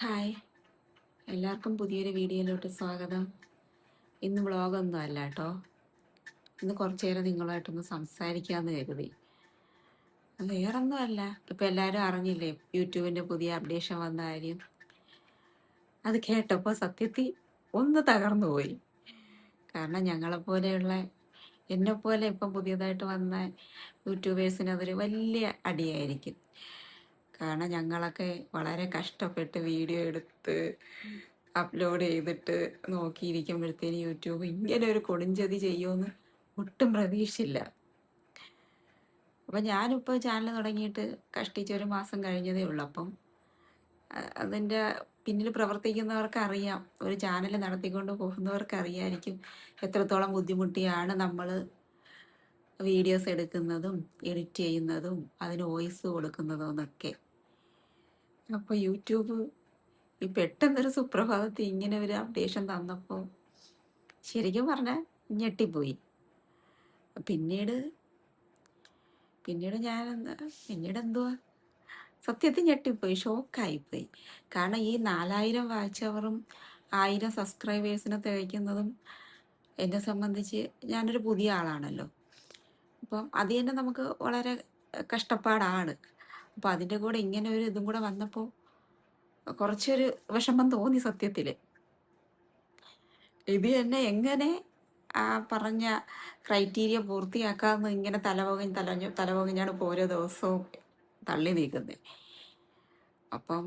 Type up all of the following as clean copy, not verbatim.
Hi, എല്ലാവർക്കും പുതിയൊരു വീഡിയോയിലോട്ട് സ്വാഗതം. ഇന്ന് വ്ളോഗൊന്നും അല്ല കേട്ടോ. ഇന്ന് കുറച്ചു നേരം നിങ്ങളുമായിട്ടൊന്ന് സംസാരിക്കാമെന്ന് കരുതി. വേറൊന്നും അല്ല, ഇപ്പം എല്ലാവരും അറിഞ്ഞില്ലേ യൂട്യൂബിൻ്റെ പുതിയ അപ്ഡേഷൻ വന്ന കാര്യം. അത് കേട്ടപ്പോൾ സത്യത്തിൽ ഒന്ന് തകർന്നു പോയി. കാരണം ഞങ്ങളെപ്പോലെയുള്ള എന്നെപ്പോലെ ഇപ്പം പുതിയതായിട്ട് വന്ന യൂട്യൂബേഴ്സിന് അതൊരു വലിയ അടിയായിരിക്കും. കാരണം ഞങ്ങളൊക്കെ വളരെ കഷ്ടപ്പെട്ട് വീഡിയോ എടുത്ത് അപ്ലോഡ് ചെയ്തിട്ട് നോക്കിയിരിക്കുമ്പോഴത്തേന് യൂട്യൂബ് ഇങ്ങനെ ഒരു കൊടുംചതി ചെയ്യുമെന്ന് ഒട്ടും പ്രതീക്ഷിച്ചില്ല. അപ്പം ഞാനിപ്പോൾ ചാനൽ തുടങ്ങിയിട്ട് കഷ്ടിച്ചൊരു മാസം കഴിഞ്ഞതേ ഉള്ളൂ. അപ്പം അതിൻ്റെ പിന്നിൽ പ്രവർത്തിക്കുന്നവർക്ക് അറിയാം, ഒരു ചാനൽ നടത്തിക്കൊണ്ട് പോകുന്നവർക്ക് അറിയാമായിരിക്കും എത്രത്തോളം ബുദ്ധിമുട്ടിയാണ് നമ്മൾ വീഡിയോസ് എടുക്കുന്നതും എഡിറ്റ് ചെയ്യുന്നതും അതിന് വോയിസ് കൊടുക്കുന്നതും എന്നൊക്കെ. അപ്പോൾ യൂട്യൂബ് ഈ പെട്ടെന്നൊരു സുപ്രഭാതത്തിൽ ഇങ്ങനെ ഒരു അപ്ഡേഷൻ തന്നപ്പോൾ ശരിക്കും പറഞ്ഞാൽ ഞെട്ടിപ്പോയി. പിന്നീട് പിന്നീട് ഞാൻ പിന്നീട് എന്തുവാ സത്യത്തിൽ ഞെട്ടിപ്പോയി, ഷോക്കായിപ്പോയി. കാരണം ഈ 4000 വാച്ച് അവറും 1000 സബ്സ്ക്രൈബേഴ്സിനെ തികയ്ക്കുന്നതും എന്നെ സംബന്ധിച്ച് ഞാനൊരു പുതിയ ആളാണല്ലോ. അപ്പം അത് തന്നെ നമുക്ക് വളരെ കഷ്ടപ്പാടാണ്. അപ്പോൾ അതിൻ്റെ കൂടെ ഇങ്ങനെ ഒരു ഇതും കൂടെ വന്നപ്പോൾ കുറച്ചൊരു വിഷമം തോന്നി സത്യത്തിൽ. ഇത് തന്നെ എങ്ങനെ ആ പറഞ്ഞ ക്രൈറ്റീരിയ പൂർത്തിയാക്കാമെന്ന് ഇങ്ങനെ തലപുകഞ്ഞാണ് ഇപ്പോൾ ഓരോ ദിവസവും തള്ളി നീക്കുന്നത്. അപ്പം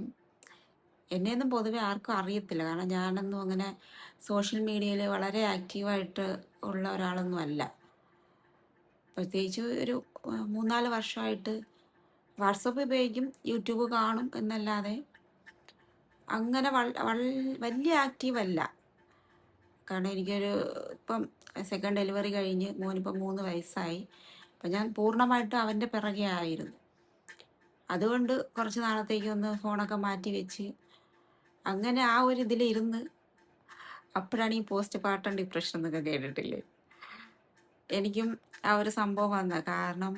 എന്നെയൊന്നും പൊതുവെ ആർക്കും അറിയത്തില്ല, കാരണം ഞാനൊന്നും അങ്ങനെ സോഷ്യൽ മീഡിയയിൽ വളരെ ആക്റ്റീവായിട്ട് ഉള്ള ഒരാളൊന്നും അല്ല. പ്രത്യേകിച്ച് ഒരു 3-4 വർഷമായിട്ട് വാട്സപ്പ് ഉപയോഗിക്കും, യൂട്യൂബ് കാണും എന്നല്ലാതെ അങ്ങനെ വലിയ ആക്റ്റീവ് അല്ല. കാരണം എനിക്കൊരു ഇപ്പം സെക്കൻഡ് ഡെലിവറി കഴിഞ്ഞ് മോനിപ്പം 3 വയസ്സായി. അപ്പം ഞാൻ പൂർണ്ണമായിട്ടും അവൻ്റെ പിറകെ ആയിരുന്നു. അതുകൊണ്ട് കുറച്ച് നാളത്തേക്ക് ഒന്ന് ഫോണൊക്കെ മാറ്റി വെച്ച് അങ്ങനെ ആ ഒരു ഇതിലിരുന്ന് അപ്പോഴാണ് ഈ പോസ്റ്റ് പാർട്ടം ഡിപ്രഷൻ എന്നൊക്കെ കേട്ടിട്ടില്ലേ. എനിക്കും ആ ഒരു സംഭവം വന്ന കാരണം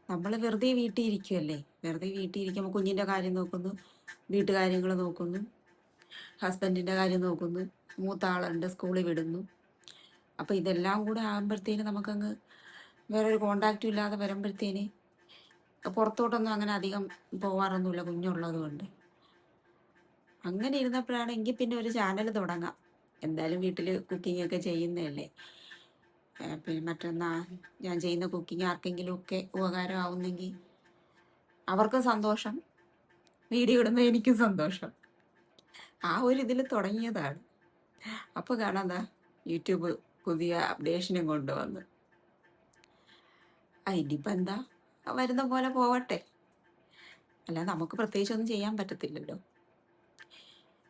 നമ്മൾ വെറുതെ വീട്ടിൽ ഇരിക്കുമല്ലേ. വെറുതെ വീട്ടിൽ ഇരിക്കുമ്പോൾ കുഞ്ഞിൻ്റെ കാര്യം നോക്കുന്നു, വീട്ടുകാര്യങ്ങൾ നോക്കുന്നു, ഹസ്ബൻഡിൻ്റെ കാര്യം നോക്കുന്നു, മൂത്ത ആളുണ്ട് സ്കൂളിൽ വിടുന്നു. അപ്പോൾ ഇതെല്ലാം കൂടെ ആകുമ്പോഴത്തേന് നമുക്കങ്ങ് വേറൊരു കോണ്ടാക്റ്റും ഇല്ലാതെ വരുമ്പോഴത്തേന് പുറത്തോട്ടൊന്നും അങ്ങനെ അധികം പോവാറൊന്നുമില്ല കുഞ്ഞുള്ളത് കൊണ്ട്. അങ്ങനെ ഇരുന്നപ്പോഴാണ് എങ്കിൽ പിന്നെ ഒരു ചാനൽ തുടങ്ങാം, എന്തായാലും വീട്ടിൽ കുക്കിംഗ് ഒക്കെ ചെയ്യുന്നതല്ലേ. പിന്നെ മറ്റൊന്നാ ഞാൻ ചെയ്യുന്ന കുക്കിംഗ് ആർക്കെങ്കിലും ഒക്കെ ഉപകാരമാവുന്നെങ്കിൽ അവർക്കും സന്തോഷം, വീഡിയോ ഇടുമ്പോൾ എനിക്കും സന്തോഷം. ആ ഒരു ഇതിൽ തുടങ്ങിയതാണ്. അപ്പോൾ കാണാതാ യൂട്യൂബ് പുതിയ അപ്ഡേഷനും കൊണ്ടുവന്ന്. ഇനിയിപ്പോൾ എന്താ, വരുന്ന പോലെ പോവട്ടെ, അല്ല നമുക്ക് പ്രത്യേകിച്ചൊന്നും ചെയ്യാൻ പറ്റത്തില്ലല്ലോ.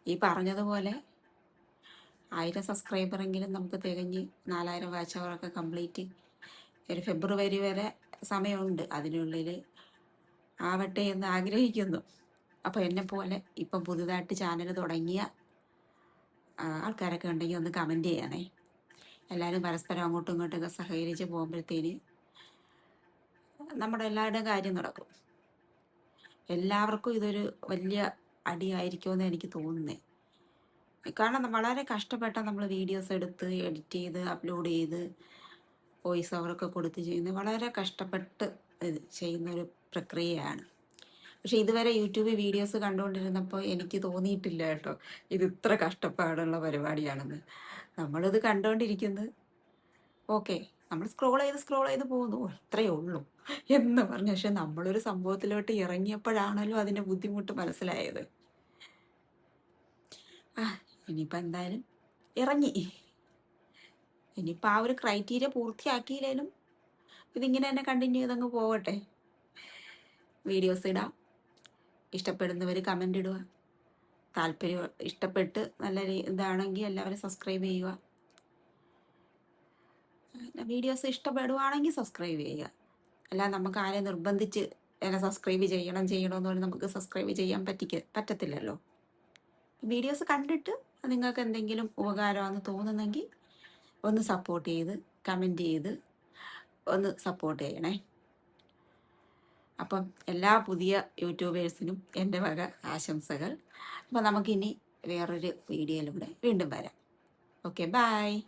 ഈ പറഞ്ഞതുപോലെ 1000 സബ്സ്ക്രൈബറെങ്കിലും നമുക്ക് തികഞ്ഞ് 4000 വാച്ച് അവറൊക്കെ കംപ്ലീറ്റ് ഒരു ഫെബ്രുവരി വരെ സമയമുണ്ട്, അതിനുള്ളിൽ ആവട്ടെ എന്ന് ആഗ്രഹിക്കുന്നു. അപ്പോൾ എന്നെപ്പോലെ ഇപ്പം പുതുതായിട്ട് ചാനൽ തുടങ്ങിയ ആൾക്കാരൊക്കെ ഉണ്ടെങ്കിൽ ഒന്ന് കമൻറ്റ് ചെയ്യണേ. എല്ലാവരും പരസ്പരം അങ്ങോട്ടും ഇങ്ങോട്ടൊക്കെ സഹകരിച്ച് പോകുമ്പോഴത്തേന് നമ്മുടെ എല്ലാവരുടെയും കാര്യം നടക്കും. എല്ലാവർക്കും ഇതൊരു വലിയ അടിയായിരിക്കുമെന്ന് എനിക്ക് തോന്നുന്നേ. കാരണം വളരെ കഷ്ടപ്പെട്ടാൽ നമ്മൾ വീഡിയോസ് എടുത്ത് എഡിറ്റ് ചെയ്ത് അപ്ലോഡ് ചെയ്ത് വോയിസ് ഓവറൊക്കെ കൊടുത്ത് ചെയ്യുന്നത് വളരെ കഷ്ടപ്പെട്ട് ഇത് ചെയ്യുന്നൊരു പ്രക്രിയയാണ്. പക്ഷെ ഇതുവരെ യൂട്യൂബ് വീഡിയോസ് കണ്ടുകൊണ്ടിരുന്നപ്പോൾ എനിക്ക് തോന്നിയിട്ടില്ല കേട്ടോ ഇത് ഇത്ര കഷ്ടപ്പാടുള്ള പരിപാടിയാണെന്ന്. നമ്മളിത് കണ്ടുകൊണ്ടിരിക്കുന്നത് ഓക്കെ, നമ്മൾ സ്ക്രോൾ ചെയ്ത് പോകുന്നു, ഇത്രയേ ഉള്ളൂ എന്ന് പറഞ്ഞു. പക്ഷെ നമ്മളൊരു സംഭവത്തിലോട്ട് ഇറങ്ങിയപ്പോഴാണല്ലോ അതിൻ്റെ ബുദ്ധിമുട്ട് മനസ്സിലായത്. ഇനിയിപ്പോൾ എന്തായാലും ഇറങ്ങി, ഇനിയിപ്പോൾ ആ ഒരു ക്രൈറ്റീരിയ പൂർത്തിയാക്കിയില്ലേലും ഇതിങ്ങനെ തന്നെ കണ്ടിന്യൂ ചെയ്തങ്ങ് പോകട്ടെ. വീഡിയോസ് ഇടാം, ഇഷ്ടപ്പെടുന്നവർ കമൻ്റ് ഇടുക, താല്പര്യം ഇഷ്ടപ്പെട്ട് നല്ല ഇതാണെങ്കിൽ എല്ലാവരും സബ്സ്ക്രൈബ് ചെയ്യുക. വീഡിയോസ് ഇഷ്ടപ്പെടുവാണെങ്കിൽ സബ്സ്ക്രൈബ് ചെയ്യുക. അല്ല നമുക്ക് ആരെ നിർബന്ധിച്ച് എന്നെ സബ്സ്ക്രൈബ് ചെയ്യണമെന്ന് പറഞ്ഞ് നമുക്ക് സബ്സ്ക്രൈബ് ചെയ്യാൻ പറ്റത്തില്ലല്ലോ. വീഡിയോസ് കണ്ടിട്ട് നിങ്ങൾക്ക് എന്തെങ്കിലും ഉപകാരമാണെന്ന് തോന്നുന്നെങ്കിൽ ഒന്ന് സപ്പോർട്ട് ചെയ്ത് കമൻറ്റ് ചെയ്ത് ഒന്ന് സപ്പോർട്ട് ചെയ്യണേ. അപ്പം എല്ലാ പുതിയ യൂട്യൂബേഴ്സിനും എൻ്റെ വക ആശംസകൾ. അപ്പം നമുക്കിനി വേറൊരു വീഡിയോയിലൂടെ വീണ്ടും വരാം. Okay, by.